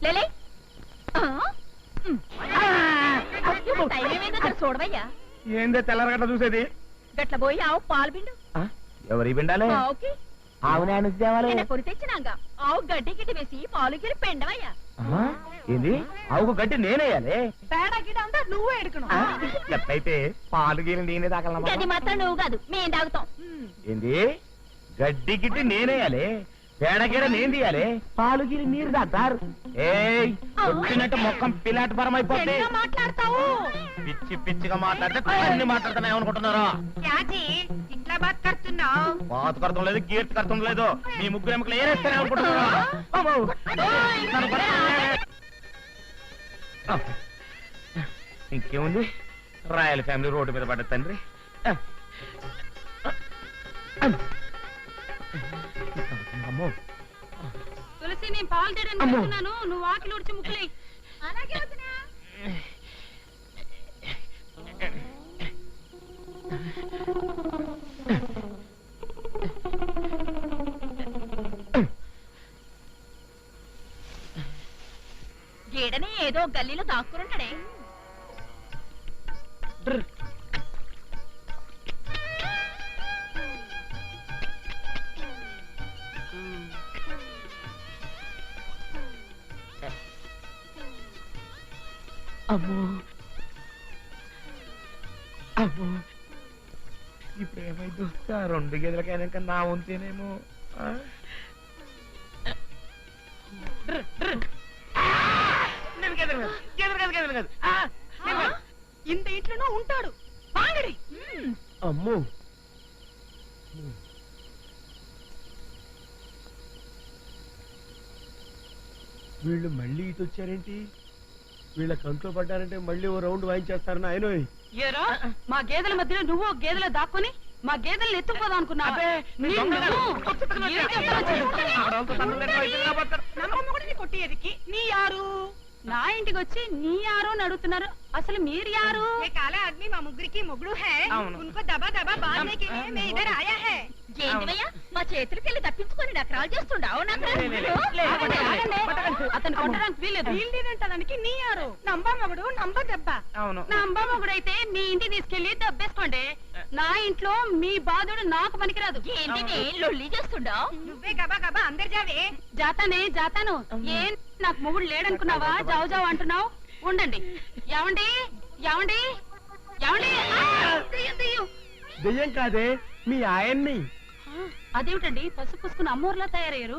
లేలే చూడవయ్యా. ఏందే తెల్లరగట్ల చూసేది? గట్ల పోయి ఆవు పాలు పిండు. ఎవరి పిండాలి? ఆవుకి ఆవునే తేవాలి. కొని తెచ్చినాక ఆవు గడ్డి గిడ్డి వేసి పాలు గిరి పెండవయ్యా. ఏంది? ఆవుకు గడ్డి నేనేయాలి? పేడ గిడ్డ అంతా నువ్వు ఎడుకును. ఎట్లయితే పాలు గీలు నేనే తాగల. గడ్డి మాత్రం నువ్వు కాదు, మేము తాగుతాం. ఏంది? గడ్డి గిడ్డి నేనేయాలి, పేడగీడ నేను తీయాలి, పాలు గీరి నీరు తాగుతారు. ఏయ్ వచ్చినట్టు మొక్కం పిల్లాటి పరం అయిపోతే మాట్లాడతావు. పిచ్చి పిచ్చిగా మాట్లాడితే అన్ని మాట్లాడుతున్నా ఏమనుకుంటున్నారా? ఇట్లా బాత్ కడుతున్నావు. బాత కడతం లేదు, గీర్తి కడతం లేదు. మీ ముగ్గురు ఎముకలు ఏరేస్తానే అనుకుంటున్నారా? ఇంకేముంది, రాయల్ ఫ్యామిలీ రోడ్డు మీద పడ్డ తండ్రి. అమ్మో తులసి, నేను పాలు తీయడానికి వెళ్తున్నాను, నువ్వు వాకిలు ఉడిచి ముక్కులే. గీడని ఏదో గల్లీలో దాక్కురుంటాడే. అమ్మో అమ్మో, ఇప్పుడు ఏమైంది? ఆ 2 గేదెలకైనాక నా వంతేనేమో. ఇంత ఇంట్లోనూ ఉంటాడు. అమ్మో, వీళ్ళు మళ్ళీ ఇటు వచ్చారేంటి? వీళ్ళ కంట్లో పడ్డారంటే మళ్ళీ ఓ రౌండ్ వాయించేస్తారు నాయన. ఏరా, మా గేదెల మధ్యలో నువ్వు గేదెల దాక్కుని మా గేదెలను ఎత్తుకుపోదాం అనుకున్నావా? కొట్టేదికి నీ యారు? నా ఇంటికి వచ్చి నీ యారు అని అడుగుతున్నారు. అసలు మీరు యారు? కాలా ఆద్మీ మా ముగ్గురికి మొగుడు హై, ఉनको దబా దబా బాధనే కే లియే మే ఇధర్ ఆయా హై. ఏంటివయ్యా, మా చేతులకెళ్ళి తప్పించుకొని నకరాలు చేస్తుండావు. అతను కొట్టడానికి వీల్లేదు. వీల్లేదంటానికి నీ యారు? నంబా మొగుడు, నంబా దెబ్బ. నంబా మొగుడు అయితే మీ ఇంటికి తీసుకెళ్లి దెబ్బేసుకోండి. నా ఇంట్లో మీ బాధుడు నాకు పనికిరాదు. ఏంటి లొల్లి చేస్తుండావు? నువ్వే గబా గబా అందరు జావే. జాతాను. ఏం నాకు మొగుడు లేడనుకున్నావా? జావు జావు అంటున్నావు. ఉండండి. ఏమండి ఏమండి ఏమండి? దెయ్యం కాదే, మీ ఆయన్ని. అదేమిటండి పసుపు పూసుకుని అమ్మోర్లా తయారయ్యారు?